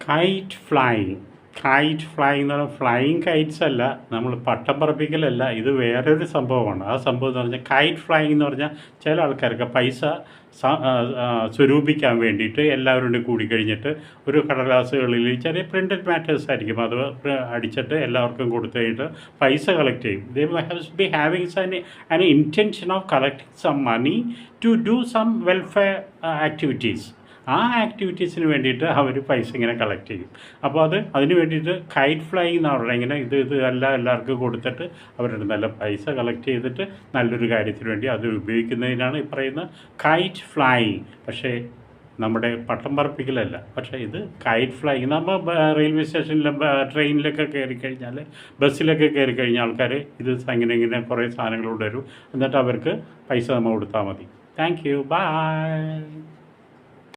KITE flying എന്ന് പറഞ്ഞാൽ flying Kites അല്ല, നമ്മൾ പട്ടം പറപ്പിക്കലല്ല, ഇത് വേറൊരു സംഭവമാണ്. ആ സംഭവം എന്ന് പറഞ്ഞാൽ കൈറ്റ് ഫ്ലൈയിങ് എന്ന് പറഞ്ഞാൽ ചില ആൾക്കാർക്ക് പൈസ സ്വരൂപിക്കാൻ വേണ്ടിയിട്ട് എല്ലാവരും കൂടി കഴിഞ്ഞിട്ട് ഒരു കടലാസുകളിൽ ചെറിയ പ്രിൻറ്റഡ് മാറ്റേഴ്സ് ആയിരിക്കും, അത് അടിച്ചിട്ട് എല്ലാവർക്കും കൊടുത്തു കഴിഞ്ഞിട്ട് പൈസ കളക്ട് ചെയ്യും. They has be having an intention of collecting some money to do some welfare activities. ആ ആക്ടിവിറ്റീസിന് വേണ്ടിയിട്ട് അവർ പൈസ ഇങ്ങനെ കളക്ട് ചെയ്യും. അപ്പോൾ അതിന് വേണ്ടിയിട്ട് കൈറ്റ് ഫ്ലൈയിങ് എന്ന് പറഞ്ഞാൽ ഇങ്ങനെ എല്ലാവർക്കും കൊടുത്തിട്ട് അവരുടെ നല്ല പൈസ കളക്ട് ചെയ്തിട്ട് നല്ലൊരു കാര്യത്തിന് വേണ്ടി അത് ഉപയോഗിക്കുന്നതിനാണ് ഈ പറയുന്ന കൈറ്റ് ഫ്ലൈയിങ്. പക്ഷേ നമ്മുടെ പട്ടം പറപ്പിക്കലല്ല. പക്ഷേ ഇത് കൈറ്റ് ഫ്ലൈയിങ്. നമ്മൾ റെയിൽവേ സ്റ്റേഷനിലും ട്രെയിനിലൊക്കെ കയറി കഴിഞ്ഞാൽ, ബസ്സിലൊക്കെ കയറി കഴിഞ്ഞാൽ ആൾക്കാർ ഇത് ഇങ്ങനെ കുറേ സാധനങ്ങൾ കൊണ്ടുവരും, എന്നിട്ട് അവർക്ക് പൈസ നമ്മൾ കൊടുത്താൽ മതി. Thank you, by.